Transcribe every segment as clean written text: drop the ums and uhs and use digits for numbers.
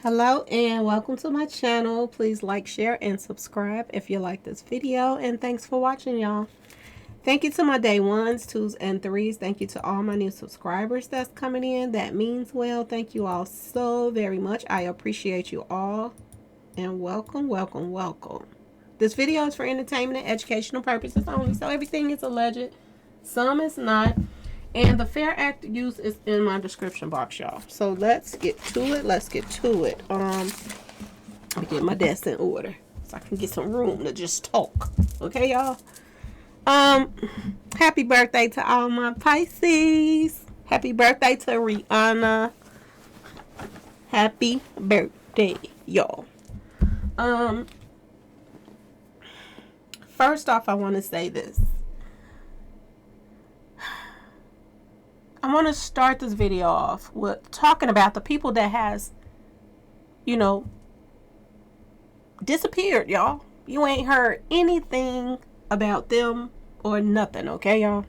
Hello and welcome to my channel. Please like, share, and subscribe if you like this video. And thanks for watching, y'all. Thank you to my day ones, twos, and threes. Thank you to all my new subscribers that's coming in. That means well. Thank you all so very much. I appreciate you all. And welcome, welcome, welcome. This video is for entertainment and educational purposes only. So everything is alleged. Some is not. And the fair act use is in my description box, y'all. So let's get to it. Let's get to it. Let me get my desk in order so I can get some room to just talk. Okay, y'all. Happy birthday to all my Pisces. Happy birthday to Rihanna. Happy birthday, y'all. First off, I want to say this. I want to start this video off with talking about the people that has, disappeared, y'all. You ain't heard anything about them or nothing, okay, y'all?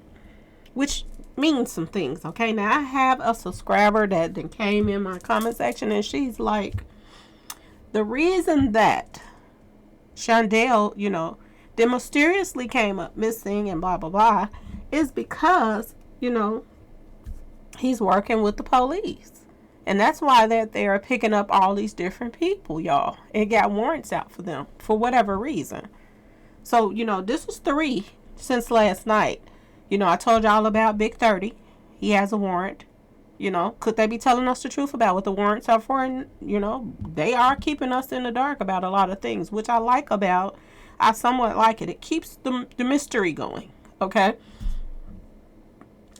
Which means some things, okay? Now, I have a subscriber that then came in my comment section and she's like, the reason that Shondell, then mysteriously came up missing and blah, blah, blah, is because, he's working with the police. And that's why they are picking up all these different people, y'all. And got warrants out for them for whatever reason. So, this was 3 since last night. I told y'all about Big 30. He has a warrant. Could they be telling us the truth about what the warrants are for? And, they are keeping us in the dark about a lot of things, which I like about. I somewhat like it. It keeps the mystery going, okay?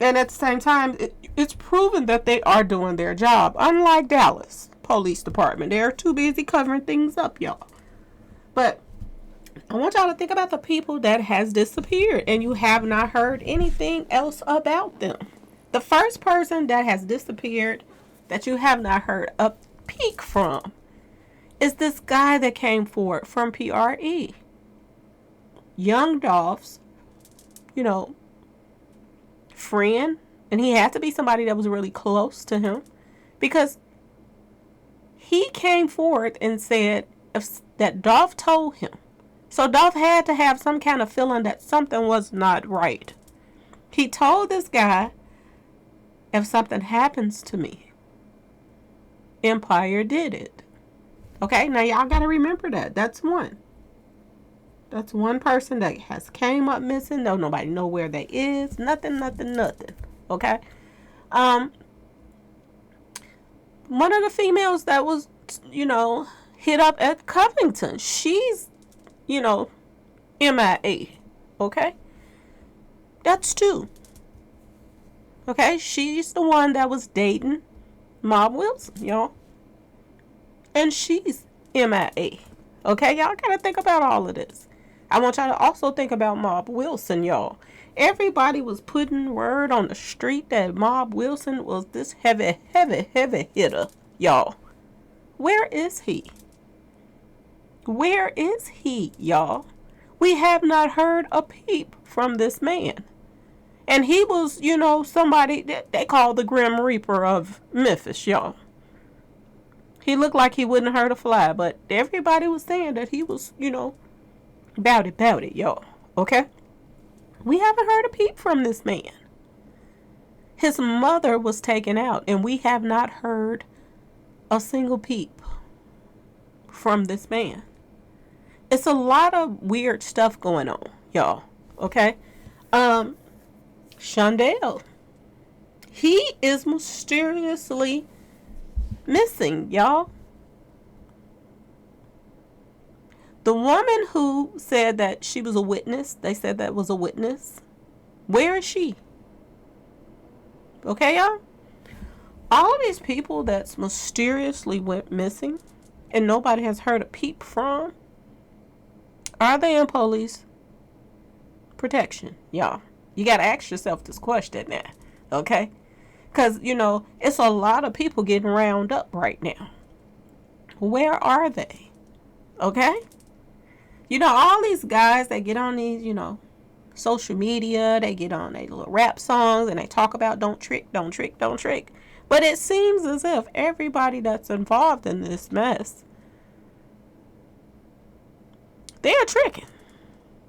And at the same time, it's proven that they are doing their job. Unlike Dallas Police Department. They're too busy covering things up, y'all. But I want y'all to think about the people that has disappeared and you have not heard anything else about them. The first person that has disappeared that you have not heard a peep from is this guy that came forward from P.R.E. Young Dolph's, friend, and he had to be somebody that was really close to him because he came forward and said that Dolph told him. So Dolph had to have some kind of feeling that something was not right. He told this guy, if something happens to me, Empire did it. Okay, now y'all got to remember that. That's one. That's one person that has came up missing. No, nobody know where they is. Nothing. Okay. One of the females that was, hit up at Covington. She's, MIA. Okay. That's 2. Okay. She's the one that was dating Mob Wilson, y'all. And she's MIA. Okay. Y'all got to think about all of this. I want y'all to also think about Mob Wilson, y'all. Everybody was putting word on the street that Mob Wilson was this heavy hitter, y'all. Where is he? Where is he, y'all? We have not heard a peep from this man. And he was, somebody that they call the Grim Reaper of Memphis, y'all. He looked like he wouldn't hurt a fly, but everybody was saying that he was, Bout it, y'all. Okay? We haven't heard a peep from this man. His mother was taken out, and we have not heard a single peep from this man. It's a lot of weird stuff going on, y'all. Okay? Shondell. He is mysteriously missing, y'all. The woman who said that she was a witness, they said that was a witness. Where is she? Okay, y'all? All of these people that's mysteriously went missing and nobody has heard a peep from, are they in police protection, y'all? You got to ask yourself this question now, okay? Because, it's a lot of people getting round up right now. Where are they? Okay? All these guys that get on these, social media, they get on their little rap songs and they talk about don't trick. But it seems as if everybody that's involved in this mess, they're tricking.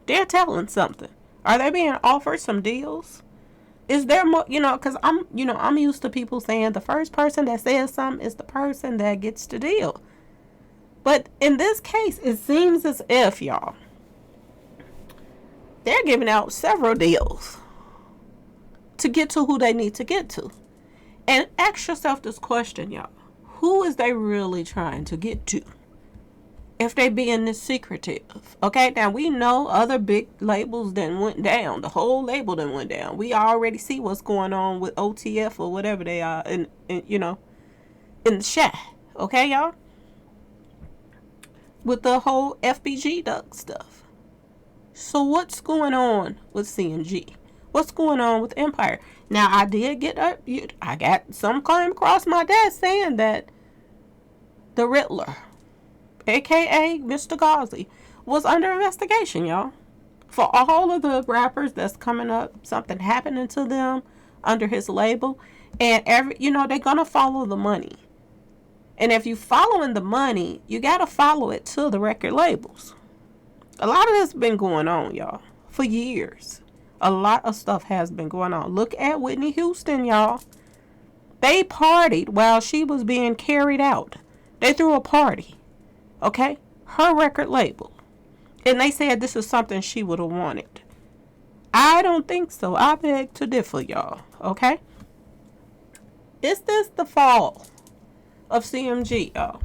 They're telling something. Are they being offered some deals? Is there more, because I'm used to people saying the first person that says something is the person that gets the deal. But in this case, it seems as if, y'all, they're giving out several deals to get to who they need to get to. And ask yourself this question, y'all. Who is they really trying to get to? If they being this secretive. Okay, now we know other big labels then went down. The whole label then went down. We already see what's going on with OTF or whatever they are in the chat. Okay, y'all? With the whole FBG duck stuff. So what's going on with C.M.G? What's going on with Empire? Now, I did get I got some came across my desk saying that the Riddler, a.k.a. Mr. Ghazi, was under investigation, y'all. For all of the rappers that's coming up, something happening to them under his label. And they're going to follow the money. And if you following the money, you got to follow it to the record labels. A lot of this has been going on, y'all, for years. A lot of stuff has been going on. Look at Whitney Houston, y'all. They partied while she was being carried out. They threw a party. Okay? Her record label. And they said this is something she would have wanted. I don't think so. I beg to differ, y'all. Okay? Is this the fall of C.M.G, y'all?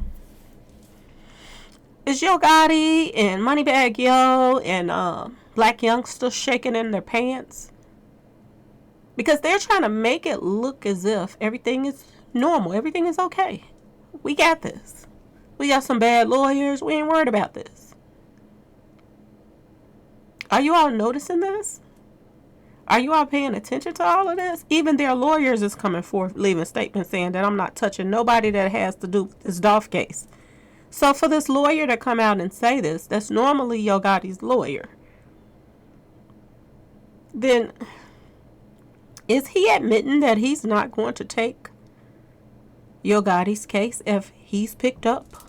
Is Yo Gotti and Moneybagg Yo and Blac Youngster shaking in their pants? Because they're trying to make it look as if everything is normal. Everything is okay. We got this. We got some bad lawyers. We ain't worried about this. Are you all noticing this? Are you all paying attention to all of this? Even their lawyers is coming forth, leaving statements saying that I'm not touching nobody that has to do with this Dolph case. So for this lawyer to come out and say this, that's normally Yo Gotti's lawyer. Then is he admitting that he's not going to take Yo Gotti's case if he's picked up?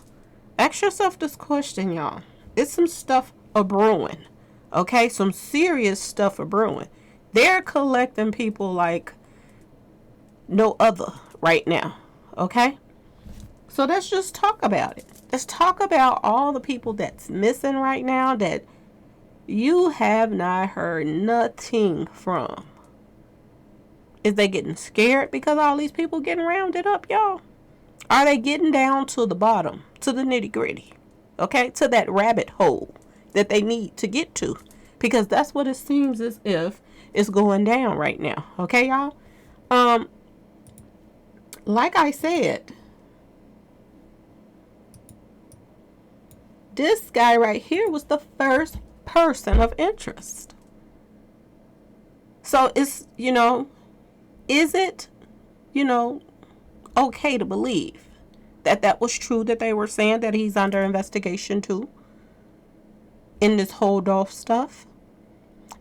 Ask yourself this question, y'all. It's some stuff a-brewing. Okay? Some serious stuff a-brewing. They're collecting people like no other right now. Okay? So let's just talk about it. Let's talk about all the people that's missing right now that you have not heard nothing from. Is they getting scared because all these people getting rounded up, y'all? Are they getting down to the bottom, to the nitty gritty? Okay? To that rabbit hole that they need to get to. Because that's what it seems as if it's going down right now. Okay, y'all? Like I said, this guy right here was the first person of interest. So it's, is it, okay to believe that that was true, that they were saying that he's under investigation too in this whole Dolph stuff?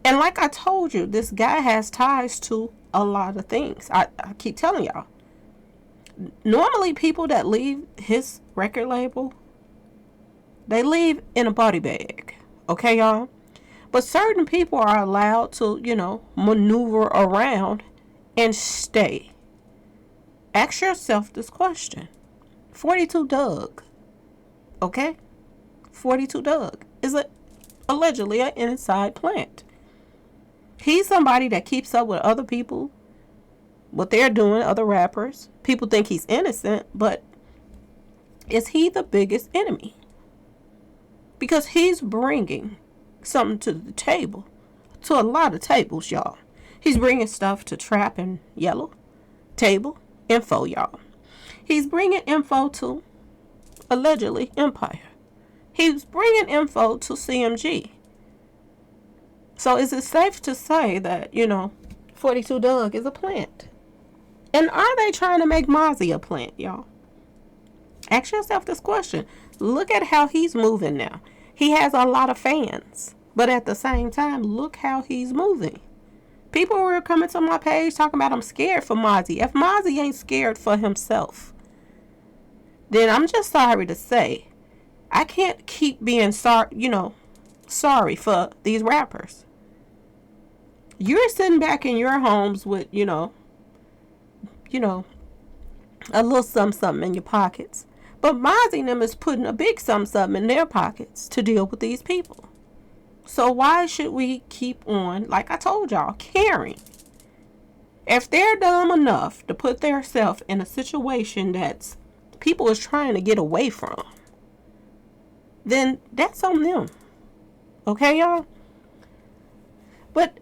And like I told you, this guy has ties to a lot of things. I keep telling y'all. Normally people that leave his record label, they leave in a body bag. Okay, y'all? But certain people are allowed to, maneuver around and stay. Ask yourself this question. 42 Dugg. Okay? 42 Dugg is allegedly an inside plant. He's somebody that keeps up with other people, what they're doing, other rappers. People think he's innocent, but is he the biggest enemy? Because he's bringing something to the table, to a lot of tables, y'all. He's bringing stuff to Trap and Yellow Table, info, y'all. He's bringing info to, allegedly, Empire. He's bringing info to C.M.G. So is it safe to say that, 42 Dugg is a plant? And are they trying to make Mozzie a plant, y'all? Ask yourself this question. Look at how he's moving now. He has a lot of fans. But at the same time, look how he's moving. People were coming to my page talking about I'm scared for Mozzie. If Mozzie ain't scared for himself, then I'm just sorry to say, I can't keep being sorry for these rappers. You're sitting back in your homes with, a little something in your pockets. But Mozzie and them is putting a big something in their pockets to deal with these people. So why should we keep on, like I told y'all, caring? If they're dumb enough to put themselves in a situation that people is trying to get away from, then that's on them. Okay, y'all? But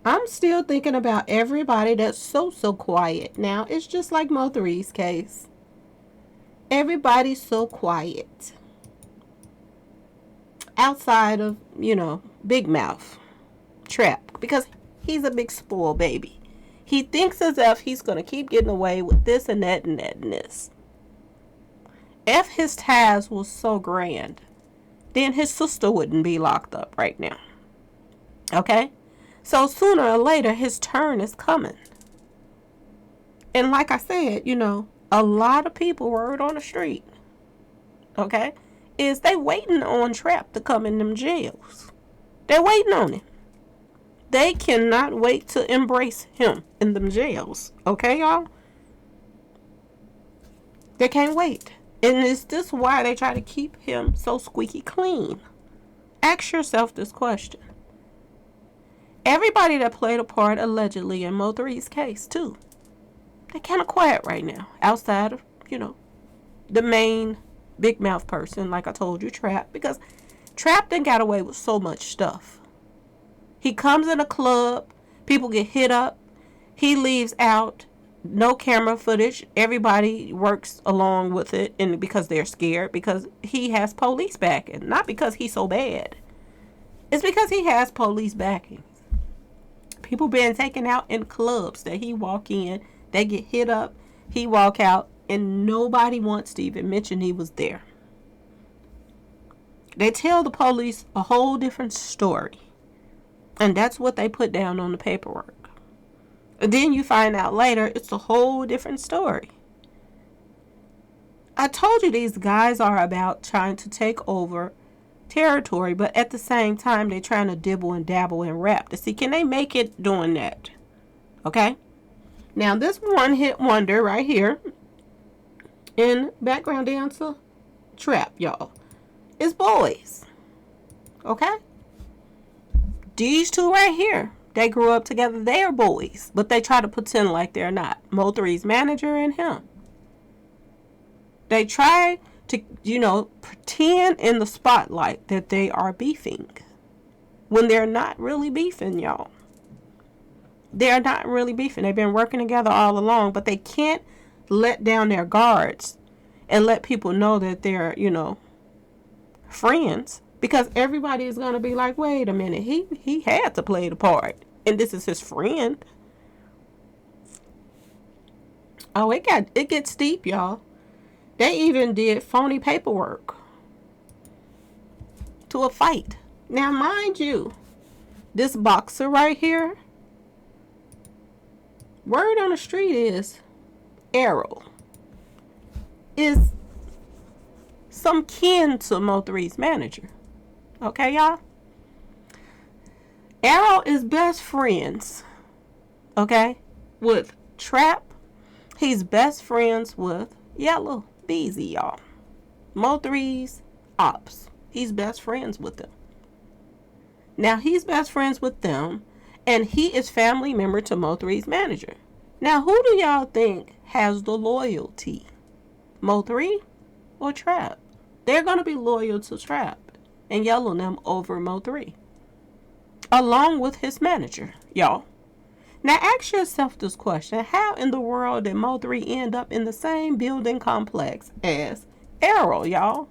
I'm still thinking about everybody that's so quiet now. It's just like Mo3's case. Everybody's so quiet. Outside of, Big Mouth, Trap, because he's a big spoiled baby. He thinks as if he's going to keep getting away with this and that and that and this. If his ties was so grand, then his sister wouldn't be locked up right now. Okay? So sooner or later, his turn is coming. And like I said, a lot of people, word on the street, okay, is they waiting on Trap to come in them jails. They're waiting on him. They cannot wait to embrace him in them jails. Okay, y'all? They can't wait. And is this why they try to keep him so squeaky clean? Ask yourself this question. Everybody that played a part allegedly in Mo3's case, too, they kind of quiet right now. Outside of, the main big mouth person, like I told you, Trap, because Trap done got away with so much stuff. He comes in a club, people get hit up, he leaves out, no camera footage, everybody works along with it, and because they're scared, because he has police backing, not because he's so bad. It's because he has police backing. People being taken out in clubs that he walk in, they get hit up, he walk out, and nobody wants to even mention he was there. They tell the police a whole different story. And that's what they put down on the paperwork. And then you find out later it's a whole different story. I told you these guys are about trying to take over territory, but at the same time they're trying to dibble and dabble and rap to see can they make it doing that. Okay? Now this one hit wonder right here in background dancer Trap, y'all, is boys. Okay? These two right here, they grew up together. They are boys, but they try to pretend like they're not. Mo3's manager and him. They try to, pretend in the spotlight that they are beefing when they're not really beefing, y'all. They're not really beefing. They've been working together all along, but they can't let down their guards and let people know that they're, friends. Because everybody is going to be like, wait a minute, he had to play the part. And this is his friend. Oh, it gets steep, y'all. They even did phony paperwork to a fight. Now, mind you, this boxer right here, word on the street is P.R.E. is some kin to Mo3's manager. Okay, y'all? P.R.E. is best friends, okay, with Trap. He's best friends with Yellow Beezy, y'all. Mo3's ops. He's best friends with them. Now, he's best friends with them, and he is family member to Mo3's manager. Now, who do y'all think has the loyalty? Mo3 or Trap? They're going to be loyal to Trap and Yellow them over Mo3, along with his manager, y'all. Now, ask yourself this question. How in the world did Mo3 end up in the same building complex as P.R.E, y'all?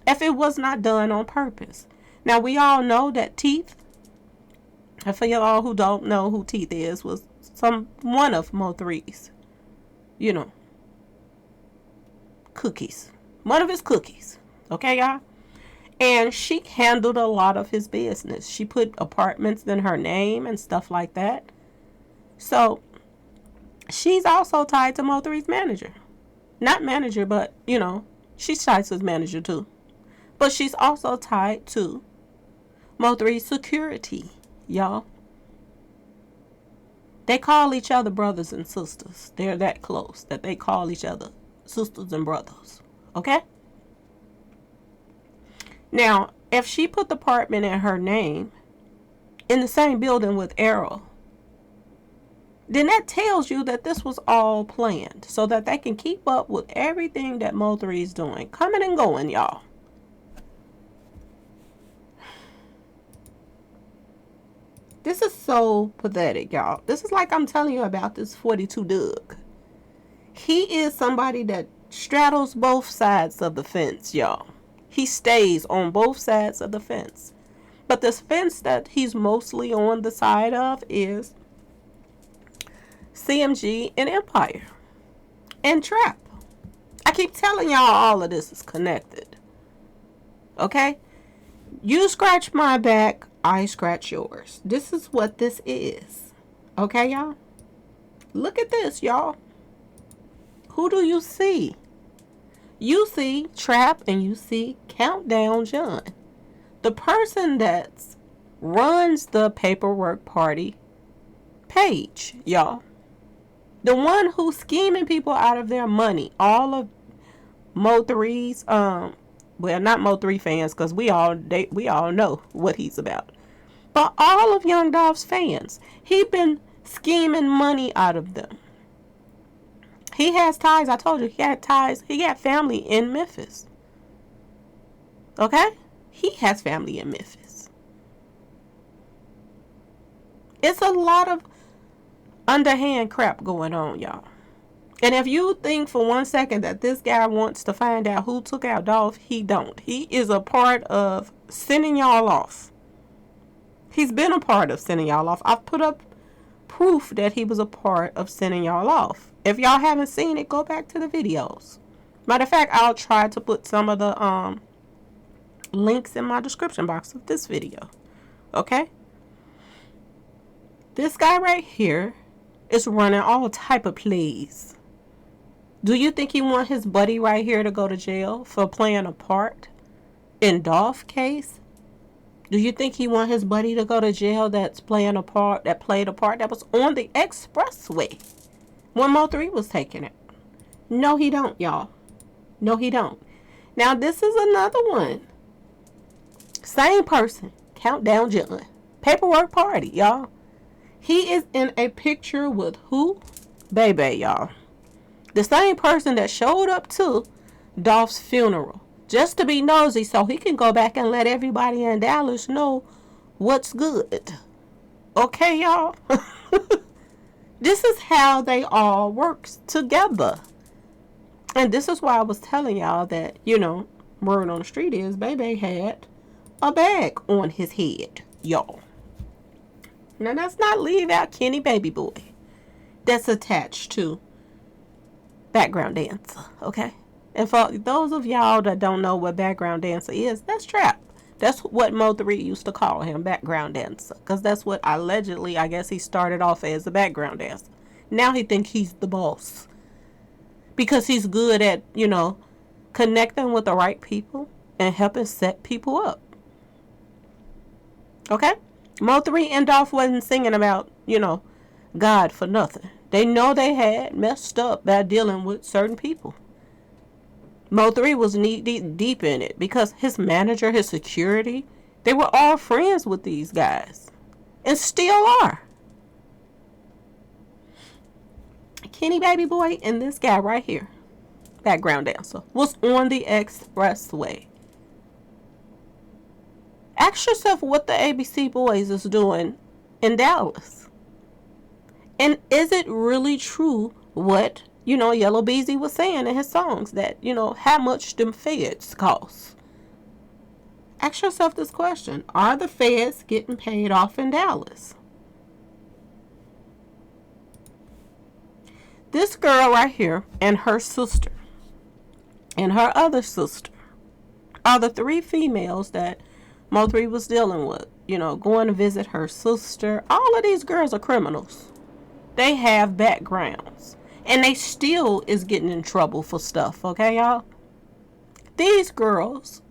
If it was not done on purpose. Now, we all know that Teeth, and for y'all who don't know who Teeth is, was one of Mo3's, cookies. One of his cookies. Okay, y'all? And she handled a lot of his business. She put apartments in her name and stuff like that. So she's also tied to Mo3's manager. Not manager, but, she's tied to his manager too. But she's also tied to Mo3's security, y'all. They call each other brothers and sisters. They're that close that they call each other sisters and brothers. Okay? Now, if she put the apartment in her name in the same building with Errol, then that tells you that this was all planned so that they can keep up with everything that Mo3 is doing. Coming and going, y'all. This is so pathetic, y'all. This is like I'm telling you about this 42 Doug. He is somebody that straddles both sides of the fence, y'all. He stays on both sides of the fence. But this fence that he's mostly on the side of is C.M.G. and Empire. And Trap. I keep telling y'all all of this is connected. Okay? You scratch my back, I scratch yours. This is what this is. Okay, y'all? Look at this, y'all. Who do you see? You see Trap and you see Countdown John. The person that runs the paperwork party page, y'all. The one who's scheming people out of their money. All of Mo3's, well, not Mo3 fans, because we all know what he's about. But all of Young Dolph's fans, he been scheming money out of them. He has ties. I told you, he had ties. He got family in Memphis. Okay? He has family in Memphis. It's a lot of underhand crap going on, y'all. And if you think for 1 second that this guy wants to find out who took out Dolph, he don't. He is a part of sending y'all off. He's been a part of sending y'all off. I've put up proof that he was a part of sending y'all off. If y'all haven't seen it, go back to the videos. Matter of fact, I'll try to put some of the links in my description box of this video. Okay? This guy right here is running all type of plays. Do you think he want his buddy right here to go to jail for playing a part in Dolph case? Do you think he want his buddy to go to jail that played a part that was on the expressway when Mo3 was taking it? No, he don't, y'all. No, he don't. Now, this is another one. Same person. Countdown John. Paperwork party, y'all. He is in a picture with who? Bebe, y'all. The same person that showed up to Dolph's funeral. Just to be nosy so he can go back and let everybody in Dallas know what's good. Okay, y'all? This is how they all work together. And this is why I was telling y'all that, word on the street is Bebe had a bag on his head, y'all. Now, let's not leave out Kenny Baby Boy. That's attached to background dancer, okay? And for those of y'all that don't know what background dancer is, that's Trap. That's what Mo3 used to call him, background dancer. Because that's what allegedly, I guess he started off as a background dancer. Now he thinks he's the boss. Because he's good at, connecting with the right people and helping set people up. Okay? Mo3 and Dolph wasn't singing about, God for nothing. They know they had messed up by dealing with certain people. Mo3 was knee deep in it because his manager, his security, they were all friends with these guys. And still are. Kenny Baby Boy and this guy right here, background dancer, was on the expressway. Ask yourself what the ABC Boys is doing in Dallas. And is it really true what, Yellow Beezy was saying in his songs that, how much them feds cost? Ask yourself this question. Are the feds getting paid off in Dallas? This girl right here and her sister and her other sister are the 3 females that Mo3 was dealing with. You know, going to visit her sister. All of these girls are criminals. They have backgrounds. And they still is getting in trouble for stuff, okay, y'all? These girls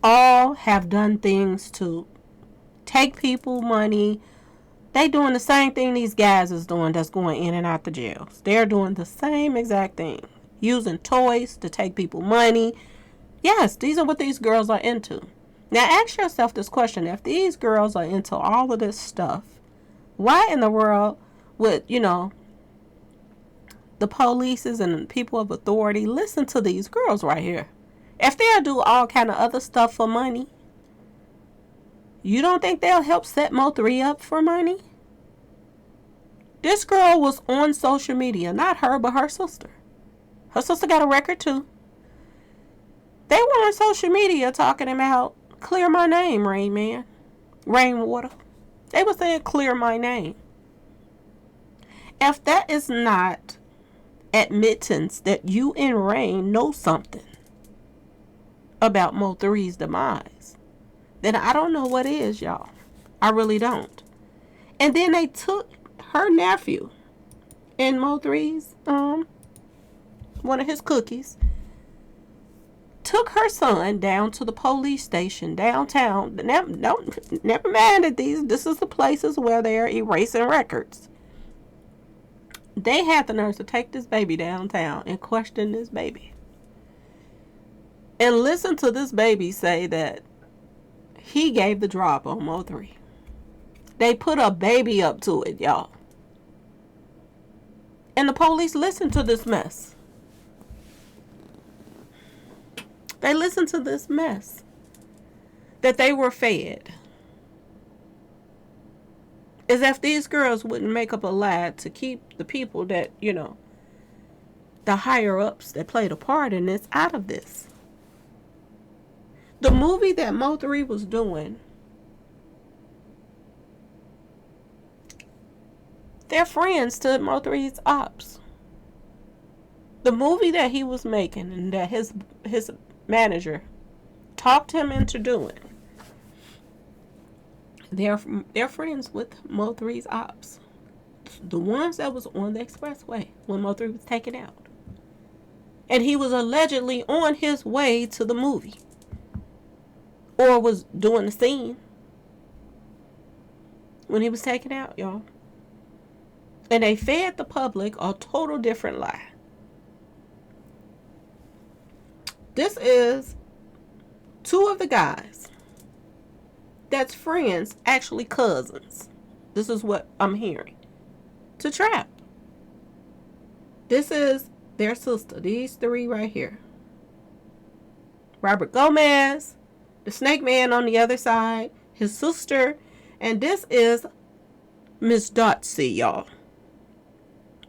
all have done things to take people money. They doing the same thing these guys is doing that's going in and out the jails. They're doing the same exact thing. Using toys to take people money. Yes, these are what these girls are into. Now ask yourself this question. If these girls are into all of this stuff, why in the world would, you know, the polices and people of authority listen to these girls right here? If they'll do all kind of other stuff for money, you don't think they'll help set Mo3 up for money? This girl was on social media. Not her, but her sister. Her sister got a record too. They were on social media talking about clear my name, Rain Man. Rainwater. They were saying clear my name. If that is not admittance that you and Rain know something about Mo3's demise, then I don't know what is, y'all. I really don't. And then they took her nephew and Mo3's one of his cookies, took her son down to the police station downtown. Never mind that this is the places where they're erasing records. They had the nerve to take this baby downtown and question this baby. And listen to this baby say that he gave the drop on Mo3. They put a baby up to it, y'all. And the police listened to this mess. They listened to this mess that they were fed. As if these girls wouldn't make up a lie to keep the people that, you know, the higher ups that played a part in this out of this. The movie that Mo3 was doing, they're friends to Mo3's ops. The movie that he was making and that his manager talked him into doing, they're friends with Mo3's ops. The ones that was on the expressway when Mo3 was taken out. And he was allegedly on his way to the movie. Or was doing the scene when he was taken out, y'all. And they fed the public a total different lie. This is 2 of the guys that's friends, actually cousins. This is what I'm hearing. To Trap. This is their sister. These 3 right here. Robert Gomez, the Snake Man on the other side, his sister, and this is Miss Dotsy, y'all,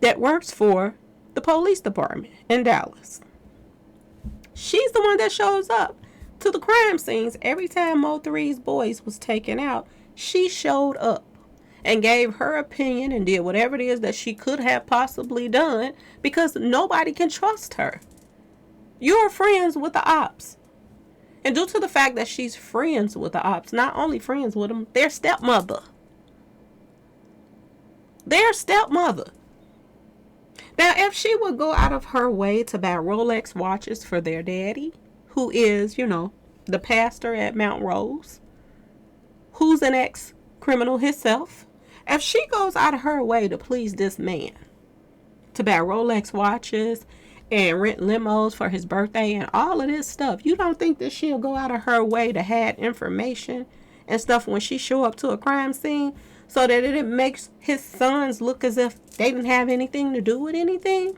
that works for the police department in Dallas. She's the one that shows up to the crime scenes every time Mo3's boys was taken out. She showed up and gave her opinion and did whatever it is that she could have possibly done because nobody can trust her. You're friends with the ops. And due to the fact that she's friends with the ops, not only friends with them, their stepmother. Their stepmother. Now, if she would go out of her way to buy Rolex watches for their daddy, who is, you know, the pastor at Mount Rose, who's an ex-criminal himself, if she goes out of her way to please this man, to buy Rolex watches and rent limos for his birthday and all of this stuff, you don't think that she'll go out of her way to hide information and stuff when she show up to a crime scene so that it makes his sons look as if they didn't have anything to do with anything?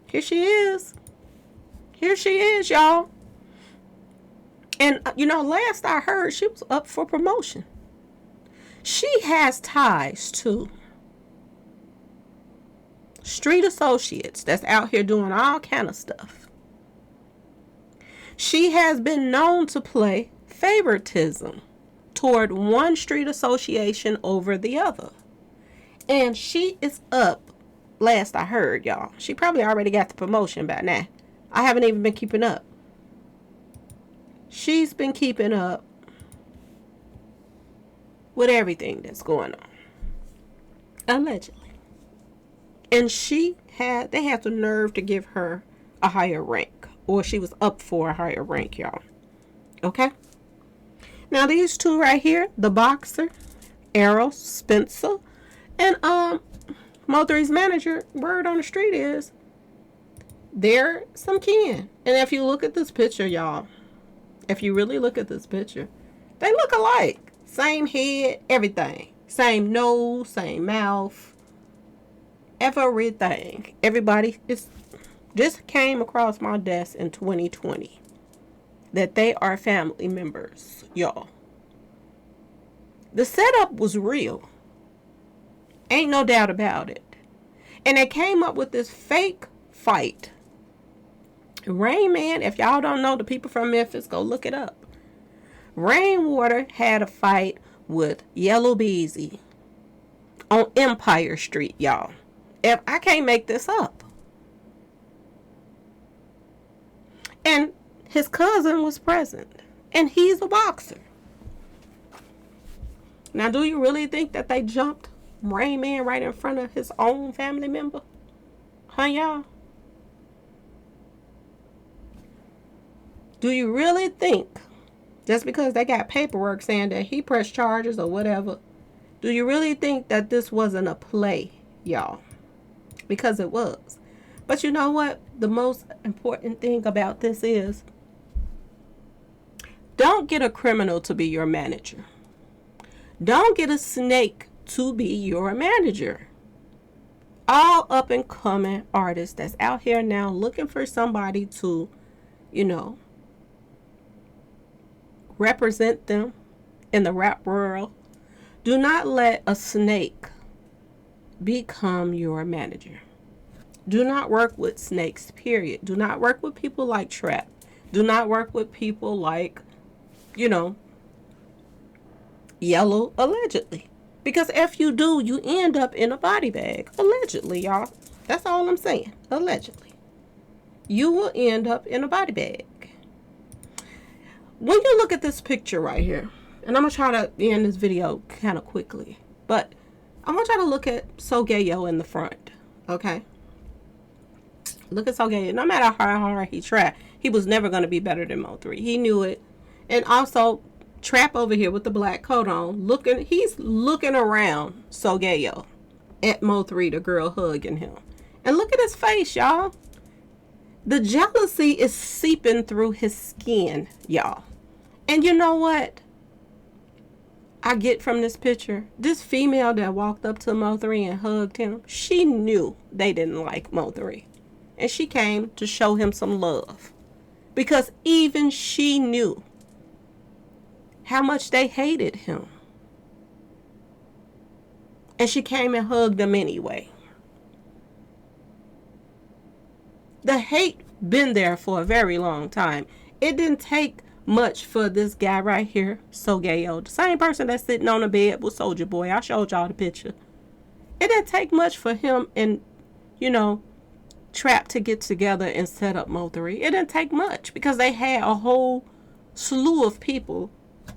Here she is. Here she is, y'all. And, you know, last I heard, she was up for promotion. She has ties to street associates that's out here doing all kind of stuff. She has been known to play favoritism toward one street association over the other. And she is up, last I heard, y'all. She probably already got the promotion by now. I haven't even been keeping up. She's been keeping up with everything that's going on. Allegedly. And they had the nerve to give her a higher rank. Or she was up for a higher rank, y'all. Okay? Now these two right here, the boxer, Errol Spencer, and Mo3's manager, word on the street is they're some kin. And if you look at this picture, y'all, if you really look at this picture, they look alike. Same head, everything. Same nose, same mouth, everything. Everybody just came across my desk in 2020 that they are family members, y'all. The setup was real. Ain't no doubt about it. And they came up with this fake fight. Rain Man, if y'all don't know, the people from Memphis, go look it up. Rainwater had a fight with Yellow Beezy on Empire Street, y'all. If I can't make this up. And his cousin was present. And he's a boxer. Now, do you really think that they jumped Rain Man right in front of his own family member? Huh, y'all? Do you really think, just because they got paperwork saying that he pressed charges or whatever, do you really think that this wasn't a play, y'all? Because it was. But you know what? The most important thing about this is, don't get a criminal to be your manager. Don't get a snake to be your manager. All up and coming artists that's out here now looking for somebody to, represent them in the rap world. Do not let a snake become your manager. Do not work with snakes, period. Do not work with people like Trap. Do not work with people like, Yellow, allegedly. Because if you do, you end up in a body bag. Allegedly, y'all. That's all I'm saying. Allegedly. You will end up in a body bag. When you look at this picture right here, and I'm going to try to end this video kind of quickly, but I want y'all to look at Soulja in the front, okay? Look at Soulja. No matter how hard he tried, he was never going to be better than Mo3. He knew it. And also, Trap over here with the black coat on, he's looking around Soulja at Mo3, the girl hugging him. And look at his face, y'all. The jealousy is seeping through his skin, y'all. And you know what I get from this picture? This female that walked up to Mo3 and hugged him, she knew they didn't like Mo3. And she came to show him some love. Because even she knew how much they hated him. And she came and hugged them anyway. The hate been there for a very long time. It didn't take much for this guy right here, Soulja, the same person that's sitting on the bed with Soulja Boy. I showed y'all the picture. It didn't take much for him and, Trap to get together and set up Mo3. It didn't take much because they had a whole slew of people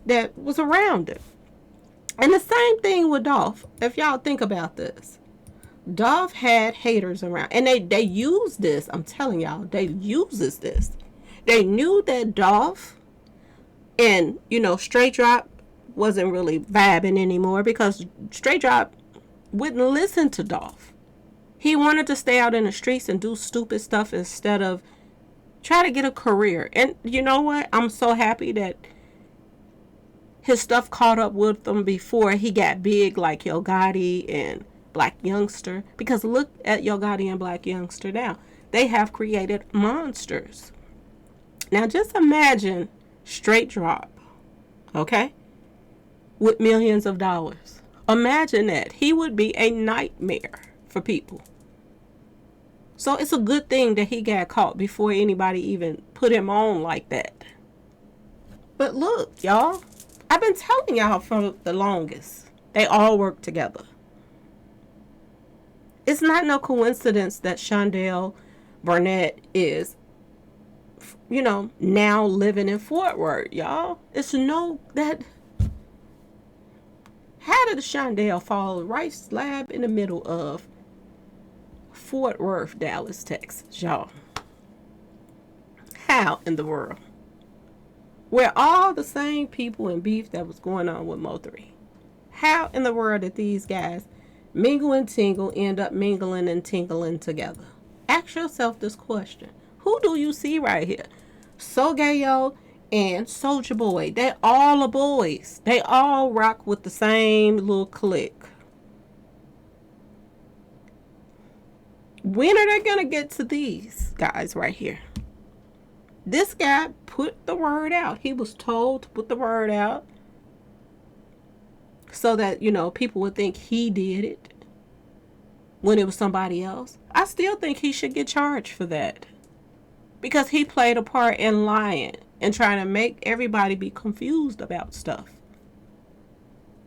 that was around it. And the same thing with Dolph. If y'all think about this, Dolph had haters around, and they used this. I'm telling y'all, they uses this. They knew that Dolph and Straight Drop wasn't really vibing anymore because Straight Drop wouldn't listen to Dolph. He wanted to stay out in the streets and do stupid stuff instead of try to get a career. And you know what? I'm so happy that his stuff caught up with him before he got big, like Yo Gotti and Blac Youngster. Because look at Yo Gotti and Blac Youngster now. They have created monsters. Now just imagine Straight Drop, okay, with millions of dollars. Imagine that. He would be a nightmare for people. So it's a good thing that he got caught before anybody even put him on like that. But look, y'all, I've been telling y'all for the longest, they all work together. It's not no coincidence that Shondell Burnett is you know, now living in Fort Worth, y'all. It's no that. How did the Shondell fall right slab in the middle of Fort Worth, Dallas, Texas, y'all? How in the world? Where all the same people and beef that was going on with Mo3. How in the world did these guys mingle and tingle end up mingling and tingling together? Ask yourself this question. Who do you see right here? Soulja and Soulja Boy. They all are boys. They all rock with the same little clique. When are they going to get to these guys right here? This guy put the word out. He was told to put the word out so that, you know, people would think he did it when it was somebody else. I still think he should get charged for that because he played a part in lying and trying to make everybody be confused about stuff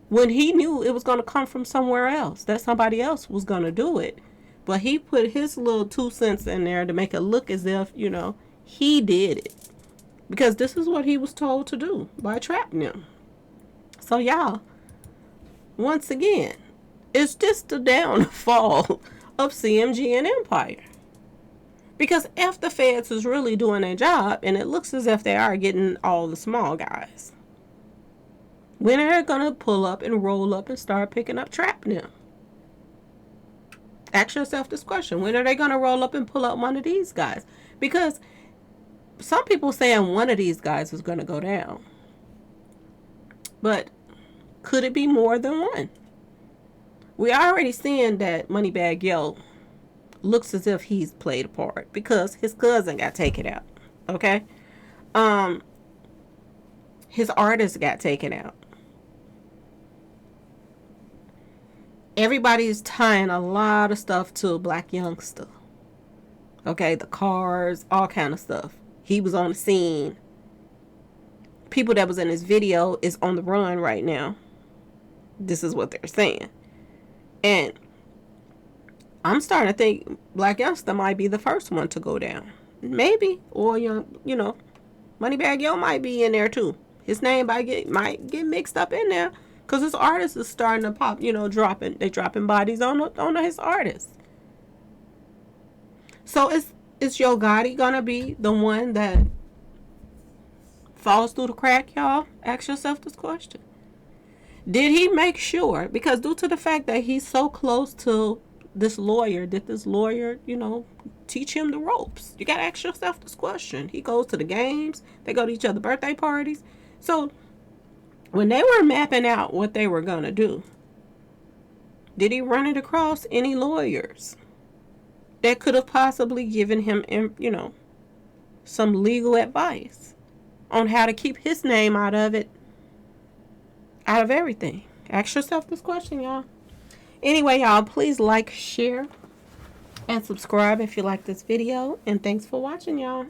when he knew it was going to come from somewhere else, that somebody else was going to do it. But he put his little 2 cents in there to make it look as if, you know, he did it. Because this is what he was told to do by trapping him. So, y'all, once again, it's just the downfall of C.M.G. and Empire. Because if the feds is really doing their job, and it looks as if they are getting all the small guys, when are they going to pull up and roll up and start picking up trapping them? Ask yourself this question. When are they going to roll up and pull up one of these guys? Because some people saying one of these guys is going to go down. But could it be more than one? We already seeing that Moneybagg Yo looks as if he's played a part because his cousin got taken out. Okay? His artist got taken out. Everybody's tying a lot of stuff to Blac Youngster. Okay, the cars, all kind of stuff. He was on the scene. People that was in this video is on the run right now. This is what they're saying. And I'm starting to think Blac Youngster might be the first one to go down. Maybe. Or, you know, Moneybagg Yo might be in there too. His name might get mixed up in there. Because his artist is starting to pop, you know, they dropping bodies on his artist. So is Yo Gotti gonna be the one that falls through the crack, y'all? Ask yourself this question. Did he make sure, because due to the fact that he's so close to this lawyer, did this lawyer, you know, teach him the ropes? You gotta ask yourself this question. He goes to the games, they go to each other's birthday parties. So when they were mapping out what they were going to do, did he run it across any lawyers that could have possibly given him, you know, some legal advice on how to keep his name out of it, out of everything? Ask yourself this question, y'all. Anyway, y'all, please like, share, and subscribe if you like this video. And thanks for watching, y'all.